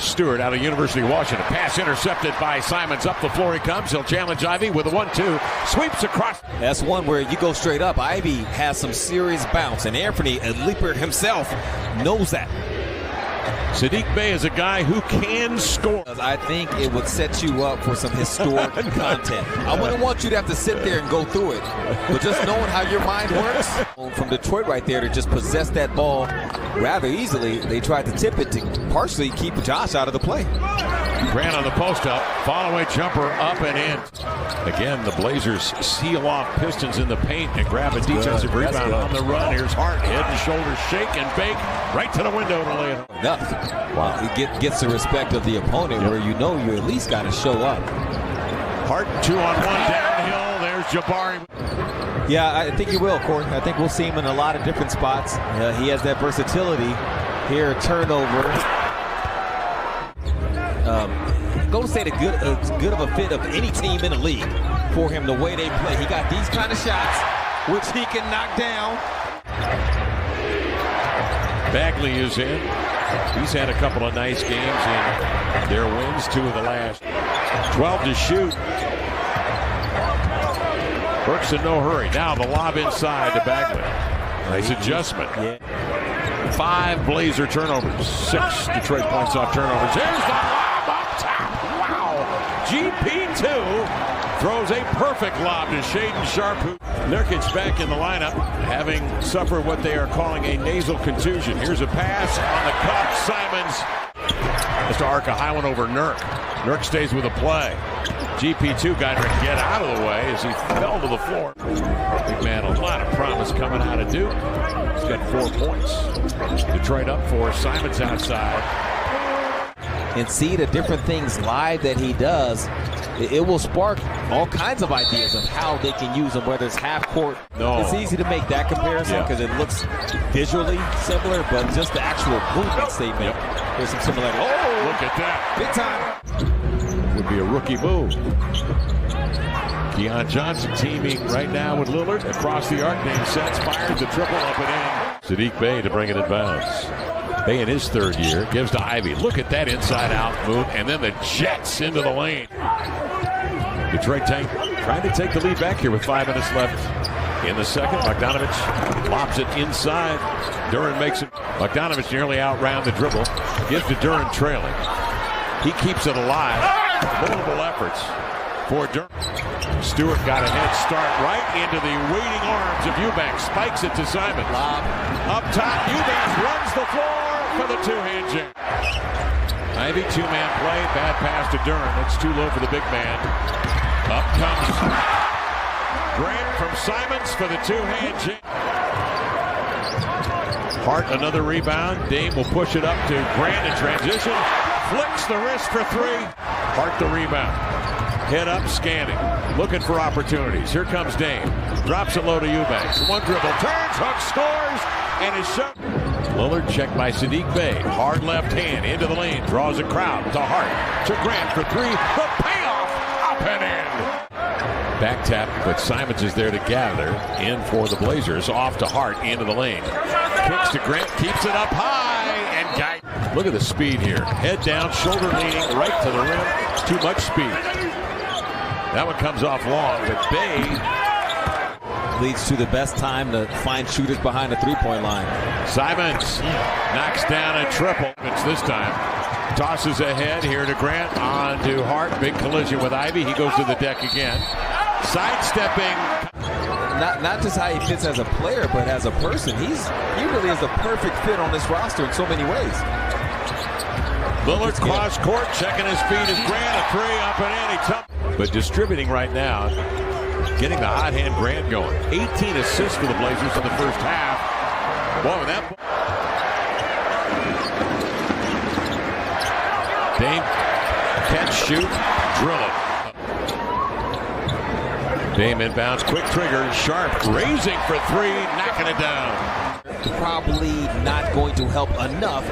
Stewart out of University of Washington. Pass intercepted by Simons. Up the floor he comes. He'll challenge Ivy with a 1-2. Sweeps across. That's one where you go straight up. Ivy has some serious bounce, and Anthony, a leaper himself, knows that. Saddiq Bey is a guy who can score. I think it would set you up for some historic content. I wouldn't want you to have to sit there and go through it, but just knowing how your mind works. From Detroit right there to just possess that ball rather easily, they tried to tip it to partially keep Josh out of the play. Grant on the post-up, follow-away jumper up and in. Again, the Blazers seal off Pistons in the paint and grab a defensive rebound on the run. Here's Hart, head and shoulders shake and bake right to the window to lay it. Wow, it gets the respect of the opponent where you know you at least got to show up. Hart 2-on-1 downhill. There's Jabari. Yeah, I think he will, Corey. I think we'll see him in a lot of different spots. He has that versatility. Here, turnover. Golden State as good of a fit of any team in the league for him the way they play. He got these kind of shots, which he can knock down. Bagley is in. He's had a couple of nice games in their wins, 2 of the last. 12 to shoot. Burks in no hurry. Now the lob inside to Bagley. Nice adjustment. 5 Blazer turnovers. 6 Detroit points off turnovers. Here's the lob up top. Wow. GP2 throws a perfect lob to Shaedon Sharpe. Nurkic back in the lineup, having suffered what they are calling a nasal contusion. Here's a pass on the cup. Simons. Just to arc a high one over Nurk. Nurk stays with a play. GP2 got to get out of the way as he fell to the floor. Big man, a lot of promise coming out of Duke. He's got 4 points. Detroit up 4. Simons outside. And see the different things live that he does. It will spark all kinds of ideas of how they can use them, whether it's half court. It's easy to make that comparison because it looks visually similar, but just the actual movements they make. There's some similarity. Oh, look at that. Big time. Would be a rookie move. Keon Johnson teaming right now with Lillard. Across the arc, Dame sets, fires the triple up and in. Saddiq Bey to bring it in bounds. Bey in his 3rd year gives to Ivy. Look at that inside-out move, and then the Jets into the lane. Detroit trying to take the lead back here with 5 minutes left in the second. Bogdanovich lobs it inside. Duren makes it. Bogdanovich nearly outround the dribble. Gives to Duren trailing. He keeps it alive. Multiple efforts for Duren. Stewart got a head start right into the waiting arms of Eubanks. Spikes it to Simons. Lob. Up top, Eubanks runs the floor for the 2-hand jam. Ivy, 2-man play. Bad pass to Duren. It's too low for the big man. Up comes Grant from Simons for the 2-hand jam. Hart, another rebound. Dame will push it up to Grant in transition. Flicks the wrist for 3. Hart the rebound. Head up, scanning. Looking for opportunities. Here comes Dame. Drops it low to Eubanks. One dribble. Turns, hook, scores, and is shot. Lillard checked by Saddiq Bey. Hard left hand into the lane. Draws a crowd to Hart. To Grant for 3. The payoff. Up and in. Back tap, but Simons is there to gather. In for the Blazers. Off to Hart into the lane. Kicks to Grant. Keeps it up high. And guy. Look at the speed here. Head down, shoulder leaning right to the rim. Too much speed. That one comes off long, but Bey leads to the best time to find shooters behind the 3-point line. Simons knocks down a triple. It's this time. Tosses ahead here to Grant. On to Hart. Big collision with Ivy. He goes to the deck again. Sidestepping. Not just how he fits as a player, but as a person. He really is a perfect fit on this roster in so many ways. Lillard cross court, checking his feet as Grant. A 3 up and in. But distributing right now, getting the hot hand Grant going. 18 assists for the Blazers in the first half. Boy, that Dame catch, shoot, drill it. Dame inbounds, quick trigger, Sharpe raising for 3, knocking it down. Probably not going to help enough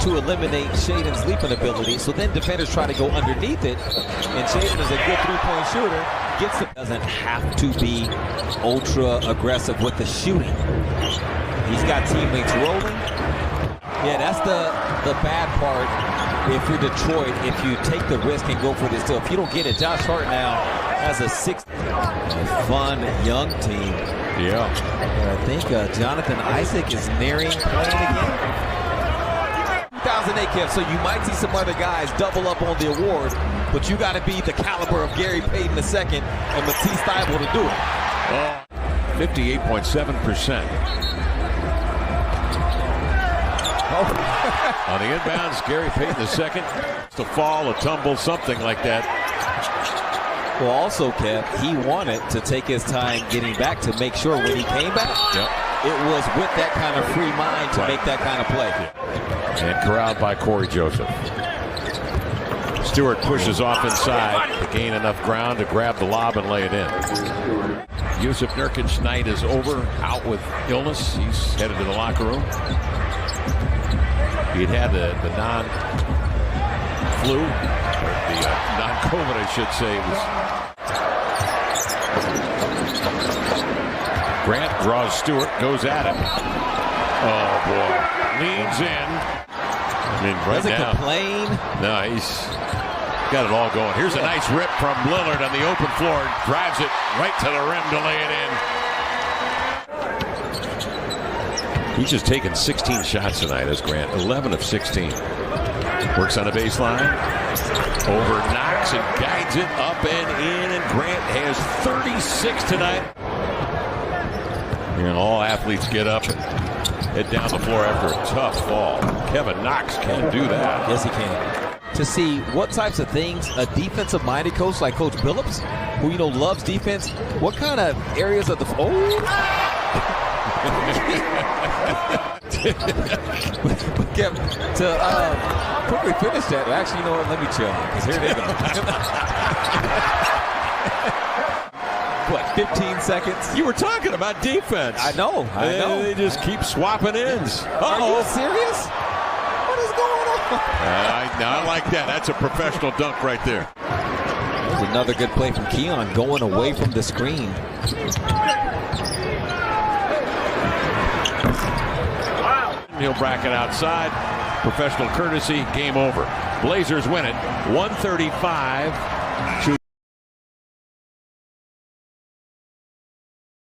to eliminate Shaedon's leaping ability. So then defenders try to go underneath it. And Shaedon is a good 3-point shooter. Gets it. Doesn't have to be ultra aggressive with the shooting. He's got teammates rolling. Yeah, that's the bad part if you're Detroit, if you take the risk and go for this deal. If you don't get it, Josh Hart now has a fun young team. Yeah. And I think Jonathan Isaac is nearing playing again. 2008, Kev, so you might see some other guys double up on the award, but you got to be the caliber of Gary Payton II and Matisse Thybulle to do it. 58.7%. On the inbounds, Gary Payton II. To fall, a tumble, something like that. Well, also, Kev, he wanted to take his time getting back to make sure when he came back, it was with that kind of free mind to make that kind of play. And corralled by Corey Joseph. Stewart pushes off inside to gain enough ground to grab the lob and lay it in. Yusuf Nurkic's night is over, out with illness. He's headed to the locker room. He'd had the non-flu, or the non-COVID, I should say. Grant draws Stewart, goes at him. Oh, boy. Leans in. I mean, right doesn't now. Complain. No, he's got it all going. Here's a nice rip from Lillard on the open floor. Drives it right to the rim to lay it in. He's just taken 16 shots tonight as Grant. 11 of 16. Works on a baseline. Over Knox and guides it up and in. And Grant has 36 tonight. And all athletes get up and head down the floor after a tough fall. Kevin Knox can do that. Yes, he can. To see what types of things a defensive-minded coach like Coach Billups, who loves defense, what kind of areas of the Kevin, to quickly finish that. Actually, you know what? Let me chill because here they go. What, 15 seconds? You were talking about defense. I know. They just keep swapping ends. Are you serious? What is going on? I like that. That's a professional dunk right there. That was another good play from Keon going away from the screen. He'll bracket outside. Professional courtesy. Game over. Blazers win it. 135 to